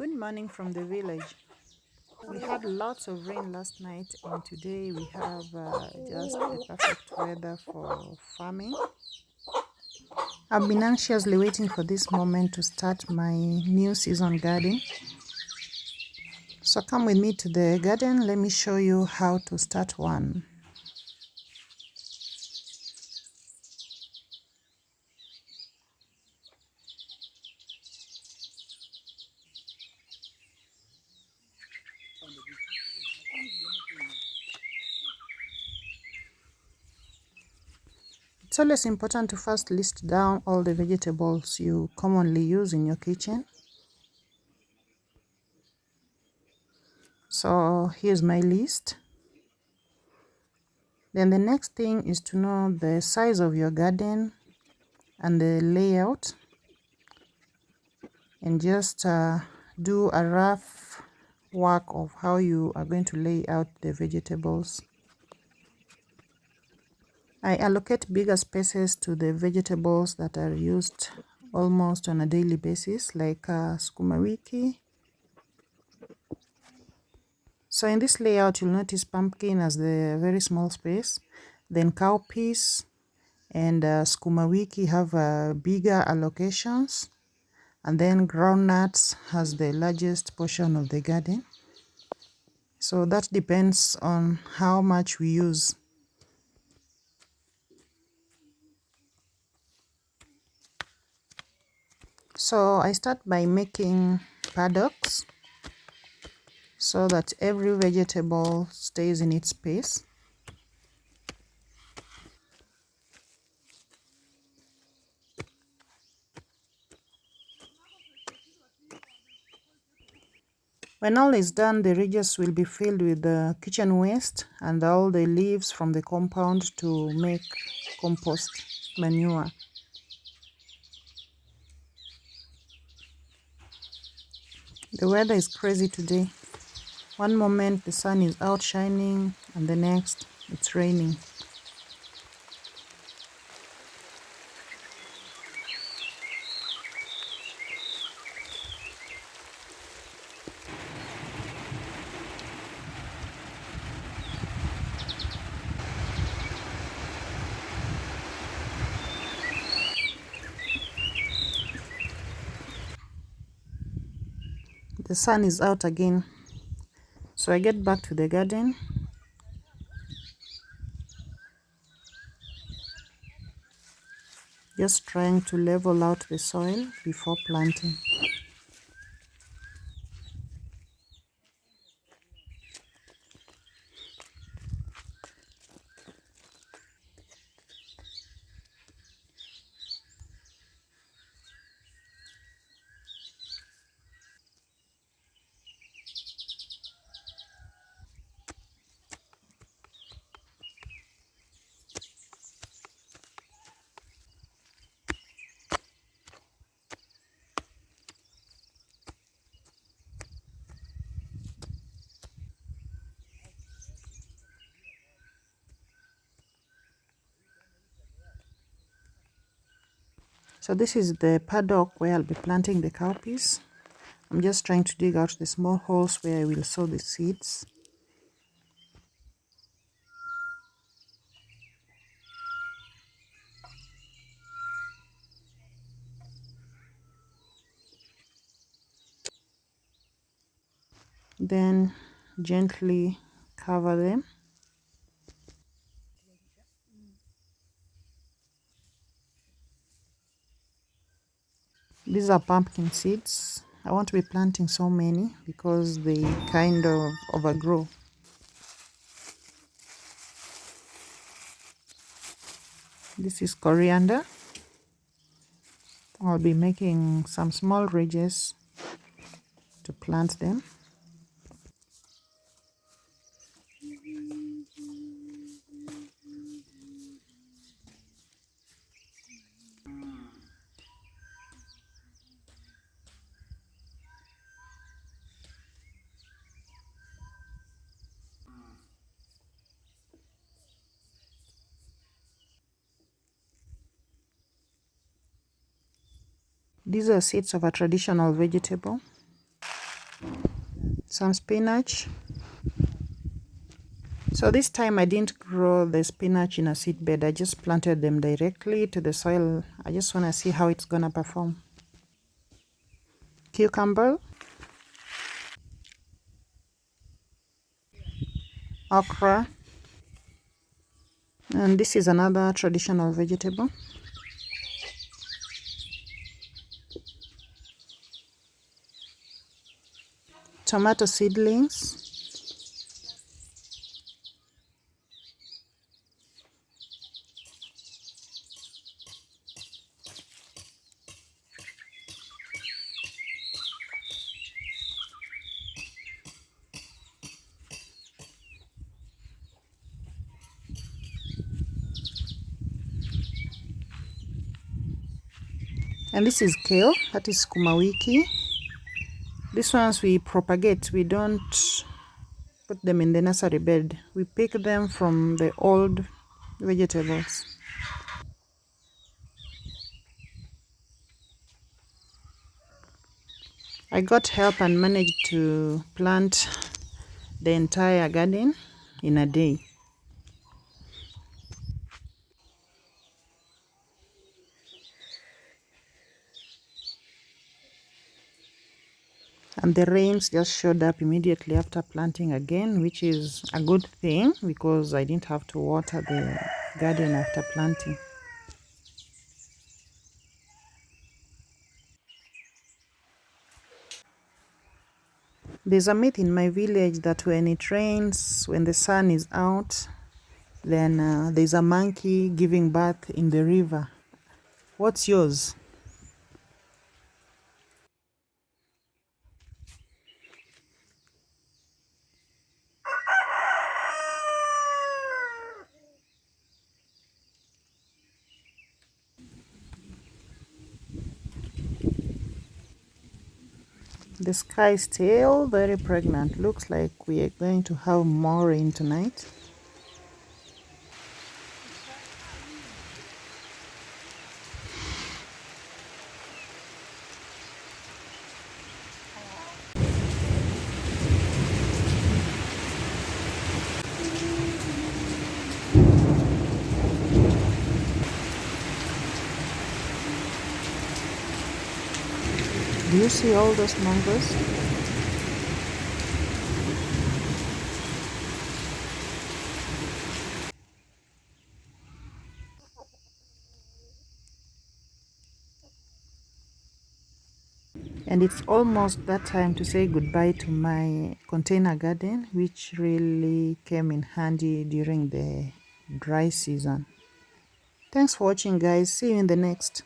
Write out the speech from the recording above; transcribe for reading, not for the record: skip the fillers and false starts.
Good morning from the village. We had lots of rain last night, and today we have just the perfect weather for farming. I've been anxiously waiting for this moment to start my new season garden. So come with me to the garden. Let me show you how to start one. It's always important to first list down all the vegetables you commonly use in your kitchen. So here's my list. Then the next thing is to know the size of your garden and the layout, and just do a rough work of how you are going to lay out the vegetables. I allocate bigger spaces to the vegetables that are used almost on a daily basis, like sukuma wiki. So in this layout, you'll notice pumpkin as the very small space, then cowpeas and sukuma wiki have bigger allocations, and then groundnuts has the largest portion of the garden. So that depends on how much we use. So I start by making paddocks so that every vegetable stays in its space. When all is done, the ridges will be filled with the kitchen waste and all the leaves from the compound to make compost manure. The weather is crazy today. One moment the sun is out shining and the next it's raining. The sun is out again. So I get back to the garden. Just trying to level out the soil before planting. So this is the paddock where I'll be planting the cowpeas. I'm just trying to dig out the small holes where I will sow the seeds. Then gently cover them. These are pumpkin seeds. I want to be planting so many because they kind of overgrow. This is coriander. I'll be making some small ridges to plant them. These are seeds of a traditional vegetable. some spinach. So this time I didn't grow the spinach in a seed bed. I just planted them directly to the soil. I just want to see how it's gonna perform. Cucumber, okra, and this is another traditional vegetable. Tomato seedlings, and this is kale, that is sukuma wiki. These ones we propagate, we don't put them in the nursery bed. We pick them from the old vegetables. I got help and managed to plant the entire garden in a day. And the rains just showed up immediately after planting again, which is a good thing because I didn't have to water the garden after planting. There's a myth in my village that when it rains, when the sun is out, then there's a monkey giving birth in the river. What's yours? The sky is still very pregnant. Looks like we are going to have more rain tonight. Do you see all those mangoes? And it's almost that time to say goodbye to my container garden, which really came in handy during the dry season. Thanks for watching, guys. See you in the next.